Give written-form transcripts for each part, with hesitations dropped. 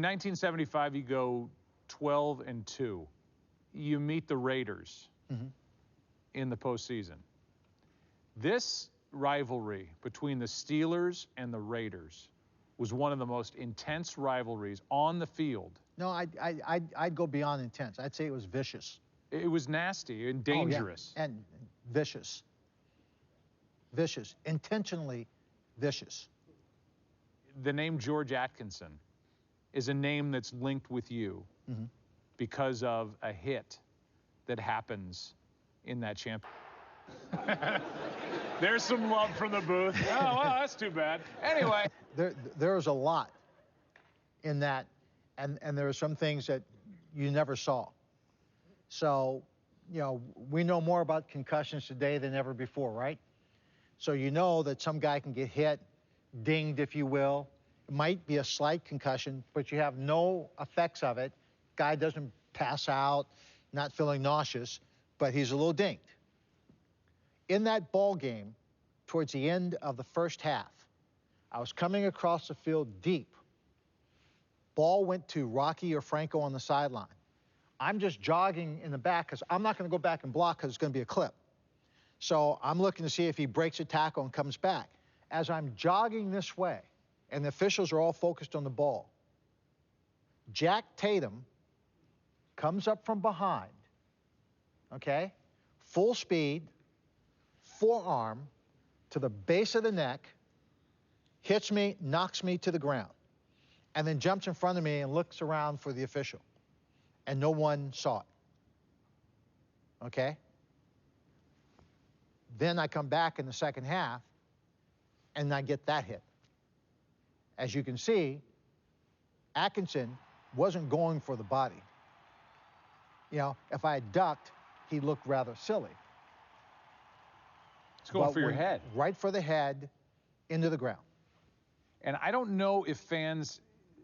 1975, you go 12-2. You meet the Raiders in the postseason. This rivalry between the Steelers and the Raiders was one of the most intense rivalries on the field. No, I'd go beyond intense. I'd say it was vicious. It was nasty and dangerous. Oh, yeah. And vicious. Vicious. Intentionally vicious. The name George Atkinson is a name that's linked with you because of a hit that happens in that championship. There's some love from the booth. Oh, well, that's too bad. Anyway. There was a lot in that, and there are some things that you never saw. So, you know, we know more about concussions today than ever before, right? So you know that some guy can get hit, dinged, if you will. It might be a slight concussion, but you have no effects of it. Guy doesn't pass out, not feeling nauseous, but he's a little dinged. In that ball game, towards the end of the first half, I was coming across the field deep. Ball went to Rocky or Franco on the sideline. I'm just jogging in the back because I'm not going to go back and block because it's going to be a clip. So I'm looking to see if he breaks a tackle and comes back. As I'm jogging this way, and the officials are all focused on the ball, Jack Tatum comes up from behind, okay, full speed, forearm to the base of the neck, hits me, knocks me to the ground, and then jumps in front of me and looks around for the official. And no one saw it, okay? Then I come back in the second half, and I get that hit. As you can see, Atkinson wasn't going for the body. You know, if I had ducked, he looked rather silly. It's going for your head. Right for the head, into the ground. And I don't know if fans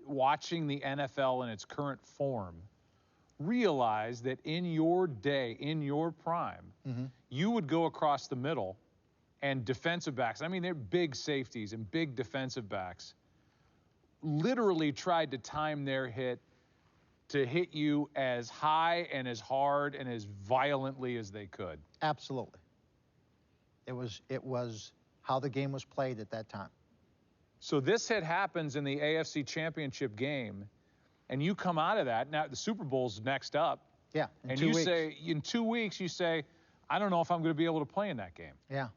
watching the NFL in its current form realize that in your day, in your prime, you would go across the middle and defensive backs, I mean, they're big safeties and big defensive backs, literally tried to time their hit to hit you as high and as hard and as violently as they could. Absolutely. It was how the game was played at that time. So this hit happens in the AFC Championship game, and you come out of that. Now, the Super Bowl's next up. Yeah, in 2 weeks. In 2 weeks, you say, I don't know if I'm going to be able to play in that game. Yeah.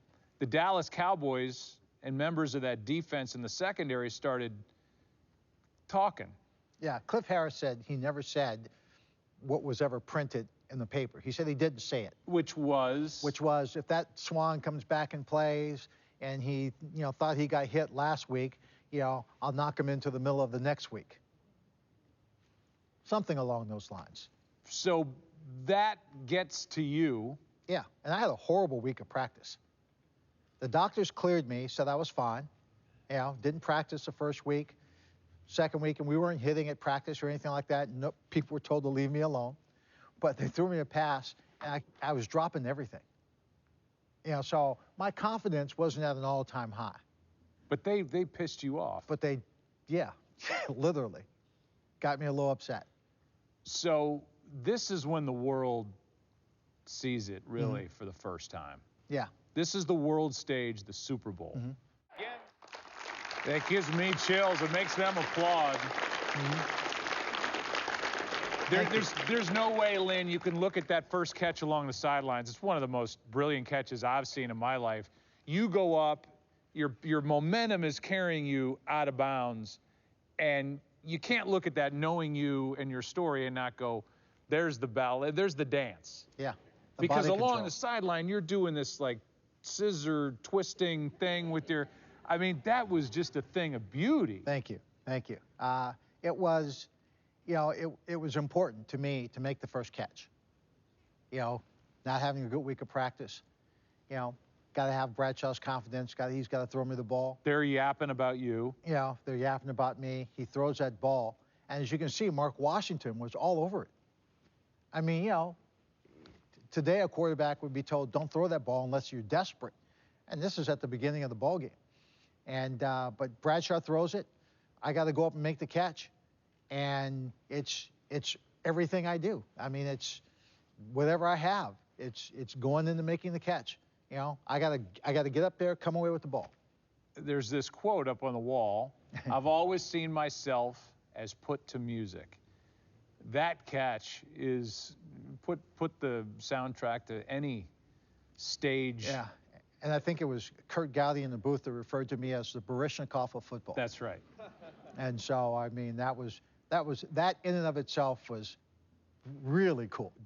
The Dallas Cowboys and members of that defense in the secondary started talking. Yeah, Cliff Harris said he never said what was ever printed in the paper. He said he didn't say it. Which was? Which was, if that Swann comes back and plays and he, you know, thought he got hit last week, you know, I'll knock him into the middle of the next week. Something along those lines. So that gets to you. Yeah, and I had a horrible week of practice. The doctors cleared me, said I was fine. You know, didn't practice the first week. Second week, and we weren't hitting at practice or anything like that. No, people were told to leave me alone. But they threw me a pass, and I was dropping everything. You know, so my confidence wasn't at an all-time high. But they pissed you off. But they, yeah, literally, got me a little upset. So this is when the world sees it, really, for the first time. Yeah. This is the world stage, the Super Bowl. That gives me chills. It makes them applaud. There's no way, Lynn, you can look at that first catch along the sidelines. It's one of the most brilliant catches I've seen in my life. You go up, your momentum is carrying you out of bounds, and you can't look at that knowing you and your story and not go, there's the ballet, there's the dance. Yeah. Because along the sideline, you're doing this, like, scissor twisting thing with your... I mean, that was just a thing of beauty. Thank you. Thank you. It was, you know, it was important to me to make the first catch. You know, not having a good week of practice. You know, got to have Bradshaw's confidence. He's got to throw me the ball. They're yapping about you. You know, they're yapping about me. He throws that ball. And as you can see, Mark Washington was all over it. I mean, you know, today a quarterback would be told, don't throw that ball unless you're desperate. And this is at the beginning of the ball game. And but Bradshaw throws it. I got to go up and make the catch. and it's everything I do. I mean, it's whatever I have. It's going into making the catch. You know, I gotta get up there, come away with the ball. There's this quote up on the wall. I've always seen myself as put to music. That catch is put the soundtrack to any stage. Yeah, and I think it was Kurt Gowdy in the booth that referred to me as the Baryshnikov of football. That's right. And so, I mean, that in and of itself was really cool.